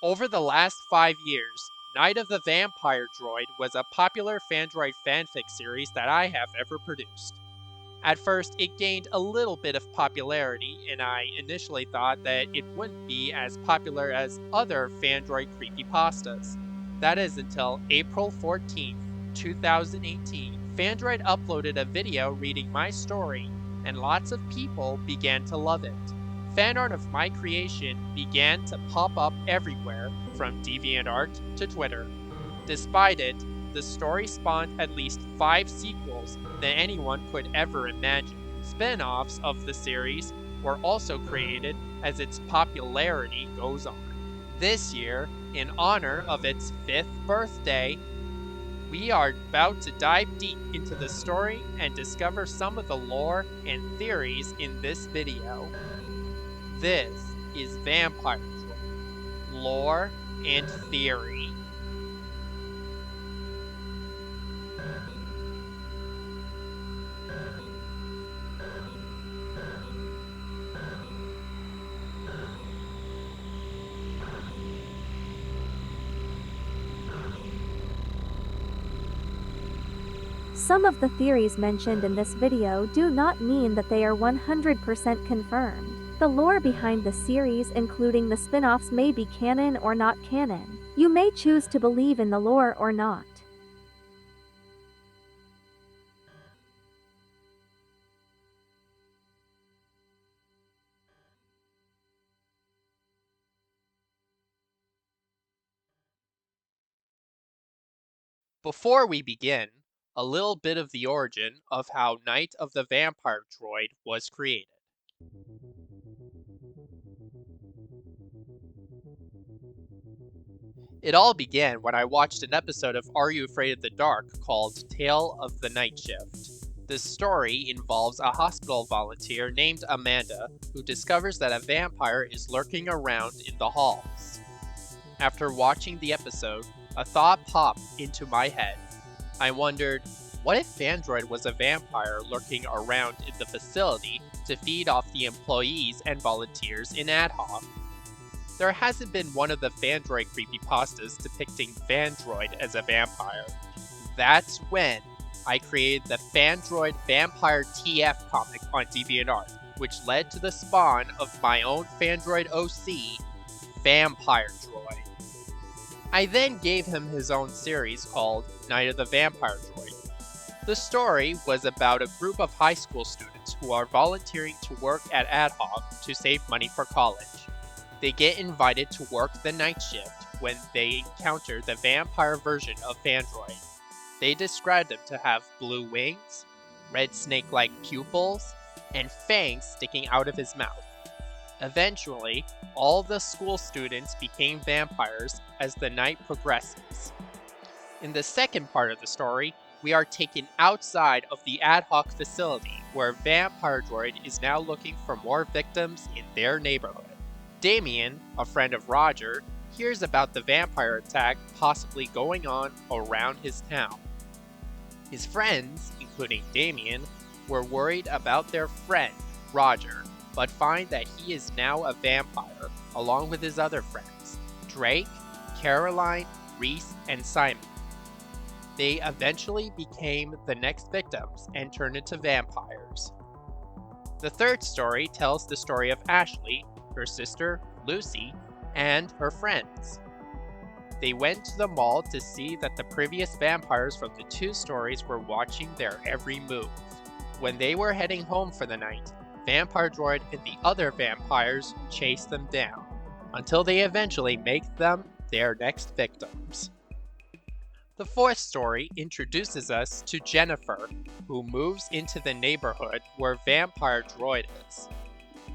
Over the last 5 years, Night of the Vampiredroid was a popular Fandroid fanfic series that I have ever produced. At first, it gained a little bit of popularity, and I initially thought that it wouldn't be as popular as other Fandroid creepypastas. That is until April 14th, 2018, Fandroid uploaded a video reading my story, and lots of people began to love it. Fan art of my creation began to pop up everywhere, from DeviantArt to Twitter. Despite it, the story spawned at least 5 sequels than anyone could ever imagine. Spin-offs of the series were also created as its popularity goes on. This year, in honor of its 5th birthday, we are about to dive deep into the story and discover some of the lore and theories in this video. This is Vampiredroid, Lore and Theory. Some of the theories mentioned in this video do not mean that they are 100% confirmed. The lore behind the series, including the spin-offs, may be canon or not canon. You may choose to believe in the lore or not. Before we begin, a little bit of the origin of how Night of the Vampiredroid was created. It all began when I watched an episode of Are You Afraid of the Dark called Tale of the Night Shift. This story involves a hospital volunteer named Amanda who discovers that a vampire is lurking around in the halls. After watching the episode, a thought popped into my head. I wondered, what if Fandroid was a vampire lurking around in the facility to feed off the employees and volunteers in ad hoc? There hasn't been one of the Fandroid creepypastas depicting Fandroid as a vampire. That's when I created the Fandroid Vampire TF comic on DeviantArt, which led to the spawn of my own Fandroid OC, Vampiredroid. I then gave him his own series called Night of the Vampiredroid. The story was about a group of high school students who are volunteering to work at ad hoc to save money for college. They get invited to work the night shift when they encounter the vampire version of Fandroid. They describe them to have blue wings, red snake-like pupils, and fangs sticking out of his mouth. Eventually, all the school students became vampires as the night progresses. In the second part of the story, we are taken outside of the ad hoc facility where Vampiredroid is now looking for more victims in their neighborhood. Damien, a friend of Roger, hears about the vampire attack possibly going on around his town. His friends, including Damien, were worried about their friend, Roger, but find that he is now a vampire, along with his other friends, Drake, Caroline, Reese, and Simon. They eventually became the next victims and turned into vampires. The third story tells the story of Ashley, her sister, Lucy, and her friends. They went to the mall to see that the previous vampires from the 2 stories were watching their every move. When they were heading home for the night, Vampiredroid and the other vampires chase them down, until they eventually make them their next victims. The fourth story introduces us to Jennifer, who moves into the neighborhood where Vampiredroid is.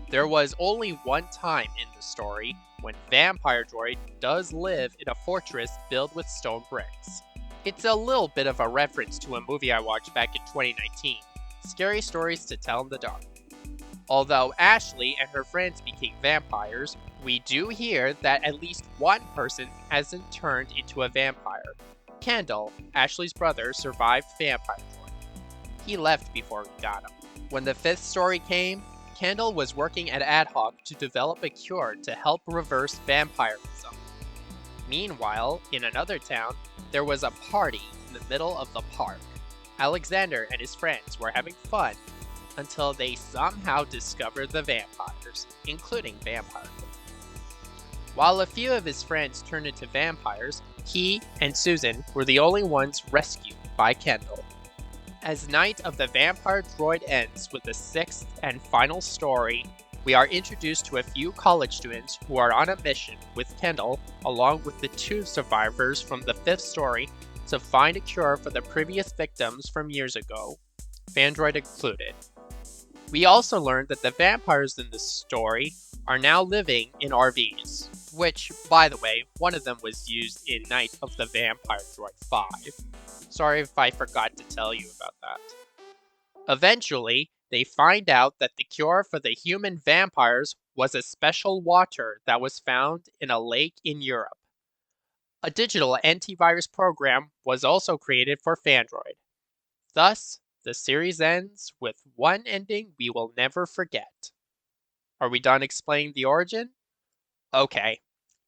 There was only one time in the story when Vampiredroid does live in a fortress built with stone bricks. It's a little bit of a reference to a movie I watched back in 2019, Scary Stories to Tell in the Dark. Although Ashley and her friends became vampires, we do hear that at least one person hasn't turned into a vampire. Kendall, Ashley's brother, survived Vampiredroid. He left before we got him. When the 5th story came, Kendall was working at ad hoc to develop a cure to help reverse vampirism. Meanwhile, in another town, there was a party in the middle of the park. Alexander and his friends were having fun until they somehow discovered the vampires, including Vampire. While a few of his friends turned into vampires, he and Susan were the only ones rescued by Kendall. As Night of the Vampiredroid ends with the sixth and final story, we are introduced to a few college students who are on a mission with Kendall, along with the two survivors from the fifth story, to find a cure for the previous victims from years ago, Vampiredroid included. We also learned that the vampires in this story are now living in RVs, which, by the way, one of them was used in Night of the Vampiredroid 5. Sorry if I forgot to tell you about that. Eventually, they find out that the cure for the human vampires was a special water that was found in a lake in Europe. A digital antivirus program was also created for Vampiredroid. Thus, the series ends with one ending we will never forget. Are we done explaining the origin? Okay,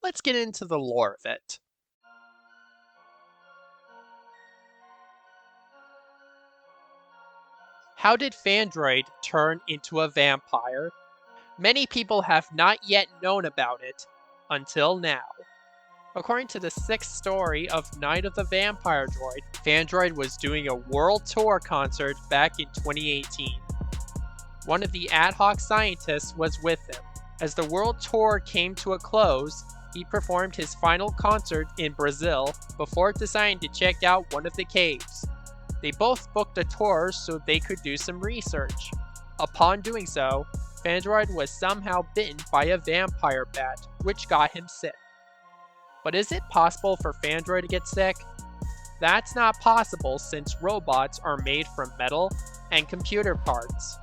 let's get into the lore of it. How did Vampiredroid turn into a vampire? Many people have not yet known about it until now. According to the sixth story of Night of the Vampiredroid, Vampiredroid was doing a world tour concert back in 2018. One of the ad hoc scientists was with him. As the world tour came to a close, he performed his final concert in Brazil before deciding to check out one of the caves. They both booked a tour so they could do some research. Upon doing so, Vampiredroid was somehow bitten by a vampire bat, which got him sick. But is it possible for Vampiredroid to get sick? That's not possible since robots are made from metal and computer parts.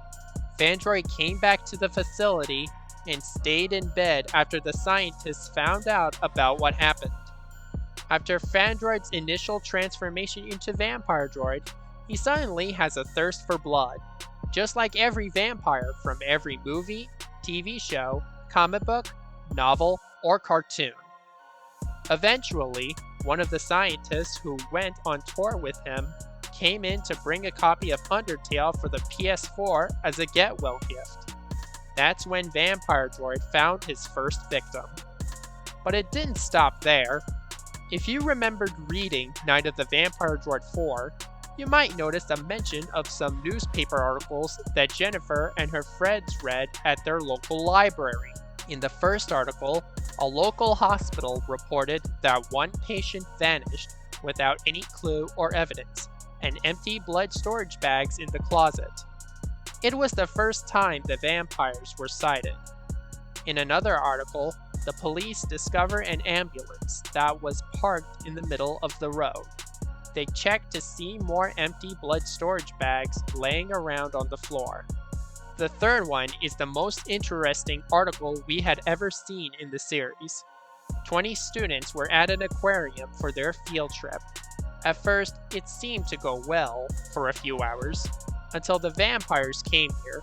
Vampiredroid came back to the facility and stayed in bed after the scientists found out about what happened. After Vampiredroid's initial transformation into Vampiredroid, he suddenly has a thirst for blood, just like every vampire from every movie, TV show, comic book, novel, or cartoon. Eventually, one of the scientists who went on tour with him came in to bring a copy of Undertale for the PS4 as a get-well gift. That's when Vampiredroid found his first victim. But it didn't stop there. If you remembered reading Night of the Vampiredroid 4, you might notice a mention of some newspaper articles that Jennifer and her friends read at their local library. In the first article, a local hospital reported that one patient vanished without any clue or evidence, and empty blood storage bags in the closet. It was the first time the vampires were sighted. In another article, the police discover an ambulance that was parked in the middle of the road. They check to see more empty blood storage bags laying around on the floor. The third one is the most interesting article we had ever seen in the series. 20 students were at an aquarium for their field trip. At first, it seemed to go well for a few hours, until the vampires came here.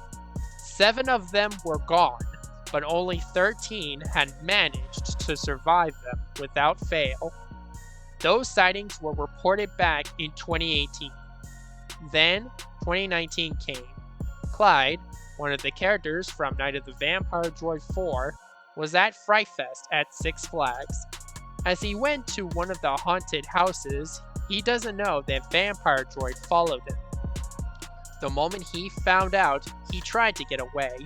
7 of them were gone, but only 13 had managed to survive them without fail. Those sightings were reported back in 2018. Then, 2019 came. Clyde, one of the characters from Night of the Vampiredroid 4, was at Fright Fest at Six Flags. As he went to one of the haunted houses, he doesn't know that Vampiredroid followed him. The moment he found out, he tried to get away,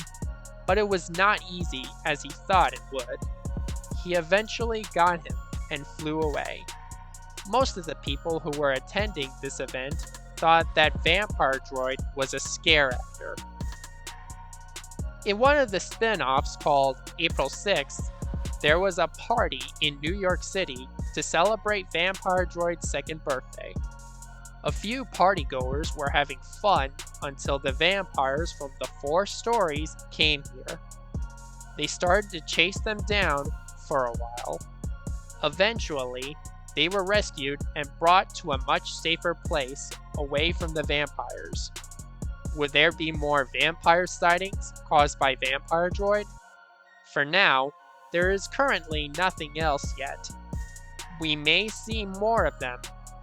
but it was not easy as he thought it would. He eventually got him and flew away. Most of the people who were attending this event thought that Vampiredroid was a scare actor. In one of the spin-offs called April 6th, there was a party in New York City to celebrate Vampiredroid's second birthday. A few partygoers were having fun until the vampires from the 4 stories came here. They started to chase them down for a while. Eventually, they were rescued and brought to a much safer place away from the vampires. Would there be more vampire sightings caused by Vampiredroid? For now, there is currently nothing else yet. We may see more of them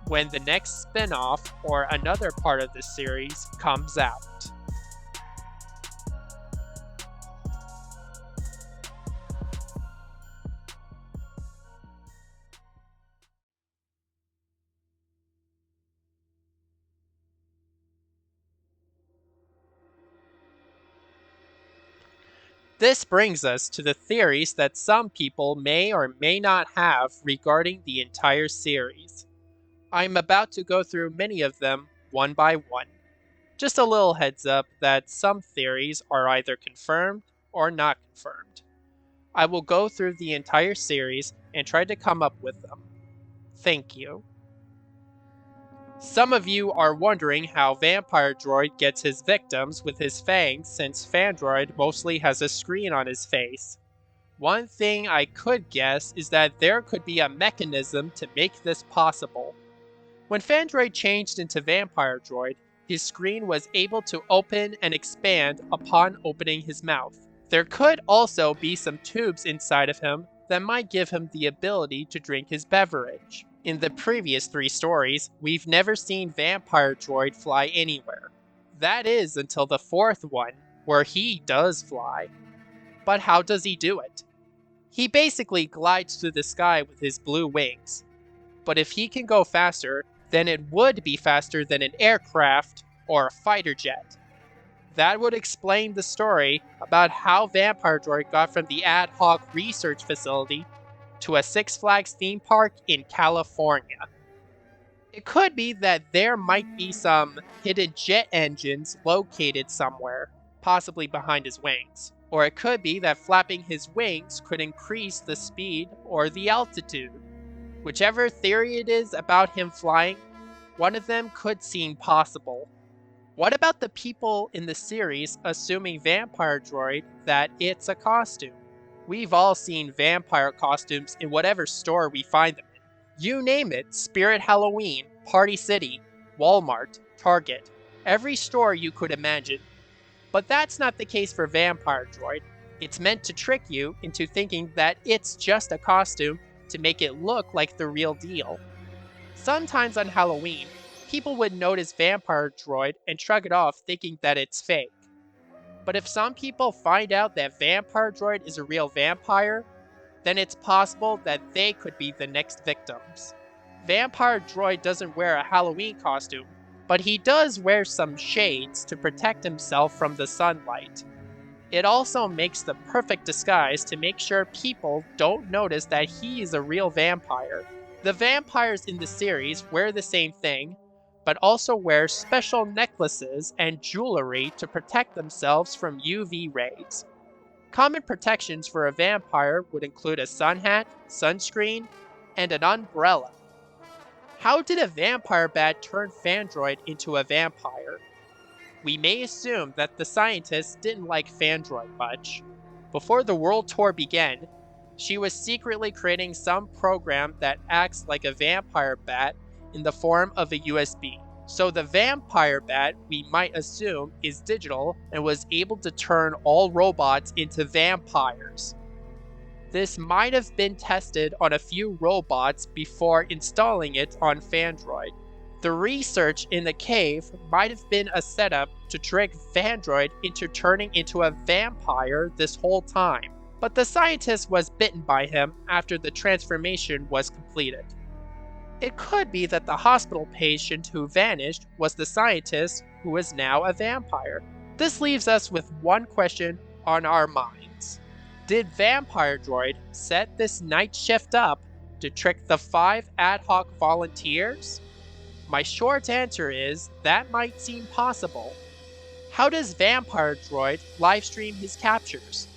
when the next spin-off or another part of the series comes out. This brings us to the theories that some people may or may not have regarding the entire series. I'm about to go through many of them one by one. Just a little heads up that some theories are either confirmed or not confirmed. I will go through the entire series and try to come up with them. Thank you. Some of you are wondering how Vampiredroid gets his victims with his fangs since Fandroid mostly has a screen on his face. One thing I could guess is that there could be a mechanism to make this possible. When Fandroid changed into Vampiredroid, his screen was able to open and expand upon opening his mouth. There could also be some tubes inside of him that might give him the ability to drink his beverage. In the previous 3 stories, we've never seen Vampiredroid fly anywhere. That is until the 4th one, where he does fly. But how does he do it? He basically glides through the sky with his blue wings. But if he can go faster, then it would be faster than an aircraft or a fighter jet. That would explain the story about how Vampiredroid got from the ad hoc research facility to a Six Flags theme park in California. It could be that there might be some hidden jet engines located somewhere, possibly behind his wings. Or it could be that flapping his wings could increase the speed or the altitude. Whichever theory it is about him flying, one of them could seem possible. What about the people in the series assuming Vampiredroid that it's a costume? We've all seen vampire costumes in whatever store we find them in. You name it, Spirit Halloween, Party City, Walmart, Target, every store you could imagine. But that's not the case for Vampiredroid. It's meant to trick you into thinking that it's just a costume to make it look like the real deal. Sometimes on Halloween, people would notice Vampiredroid and shrug it off thinking that it's fake. But if some people find out that Vampiredroid is a real vampire, then it's possible that they could be the next victims. Vampiredroid doesn't wear a Halloween costume, but he does wear some shades to protect himself from the sunlight. It also makes the perfect disguise to make sure people don't notice that he is a real vampire. The vampires in the series wear the same thing, but also wear special necklaces and jewelry to protect themselves from UV rays. Common protections for a vampire would include a sun hat, sunscreen, and an umbrella. How did a vampire bat turn Fandroid into a vampire? We may assume that the scientists didn't like Fandroid much. Before the world tour began, she was secretly creating some program that acts like a vampire bat in the form of a USB. So the vampire bat, we might assume, is digital and was able to turn all robots into vampires. This might have been tested on a few robots before installing it on Fandroid. The research in the cave might have been a setup to trick Fandroid into turning into a vampire this whole time. But the scientist was bitten by him after the transformation was completed. It could be that the hospital patient who vanished was the scientist who is now a vampire. This leaves us with one question on our minds. Did Vampiredroid set this night shift up to trick the 5 ad hoc volunteers? My short answer is that might seem possible. How does Vampiredroid livestream his captures?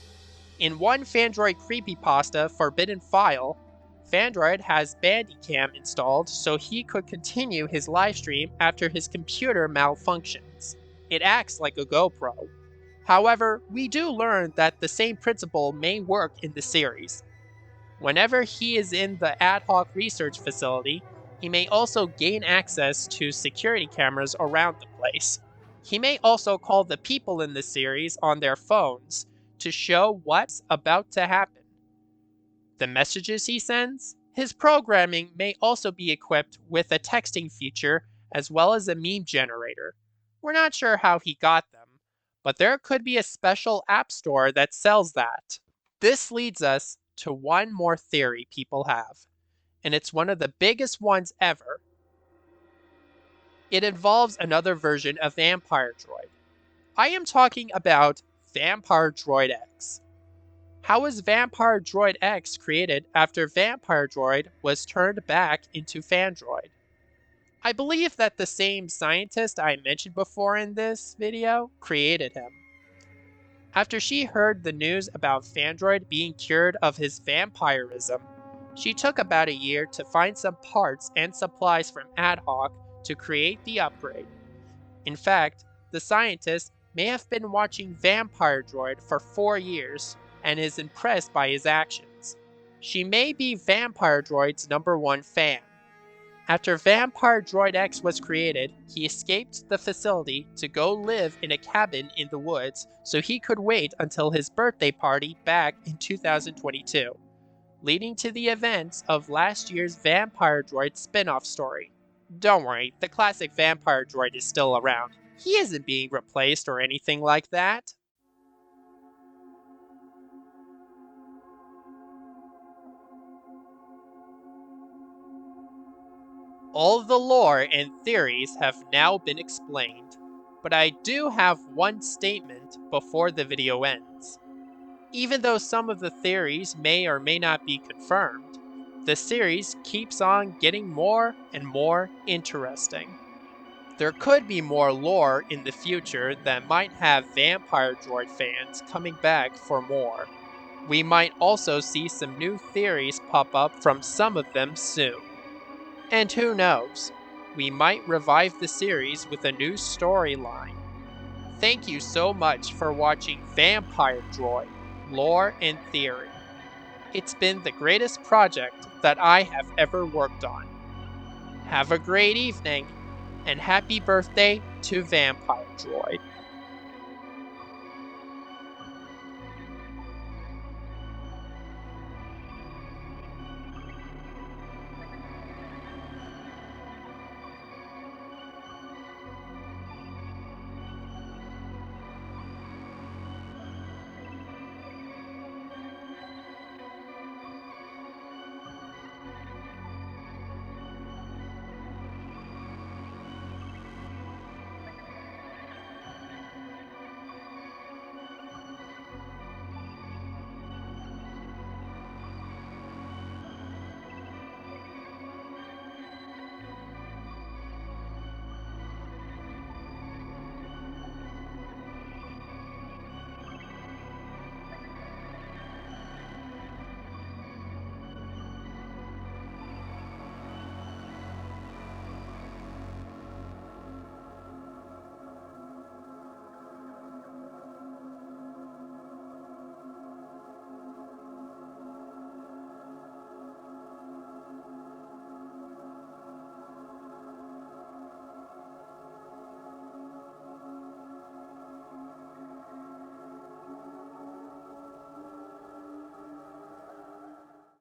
In one Fandroid creepypasta forbidden file, Fandroid has Bandicam installed so he could continue his livestream after his computer malfunctions. It acts like a GoPro. However, we do learn that the same principle may work in the series. Whenever he is in the ad hoc research facility, he may also gain access to security cameras around the place. He may also call the people in the series on their phones to show what's about to happen. The messages he sends? His programming may also be equipped with a texting feature as well as a meme generator. We're not sure how he got them, but there could be a special app store that sells that. This leads us to one more theory people have, and it's one of the biggest ones ever. It involves another version of Vampiredroid. I am talking about Vampiredroid X. How was Vampiredroid X created after Vampiredroid was turned back into Fandroid? I believe that the same scientist I mentioned before in this video created him. After she heard the news about Fandroid being cured of his vampirism, she took about a year to find some parts and supplies from Ad Hoc to create the upgrade. In fact, the scientist may have been watching Vampiredroid for 4 years and is impressed by his actions. She may be Vampiredroid's #1 fan. After Vampiredroid X was created, he escaped the facility to go live in a cabin in the woods so he could wait until his birthday party back in 2022, leading to the events of last year's Vampiredroid spin-off story. Don't worry, the classic Vampiredroid is still around. He isn't being replaced or anything like that. All the lore and theories have now been explained, but I do have one statement before the video ends. Even though some of the theories may or may not be confirmed, the series keeps on getting more and more interesting. There could be more lore in the future that might have Vampiredroid fans coming back for more. We might also see some new theories pop up from some of them soon. And who knows, we might revive the series with a new storyline. Thank you so much for watching Vampiredroid, Lore and Theory. It's been the greatest project that I have ever worked on. Have a great evening, and happy birthday to Vampiredroid.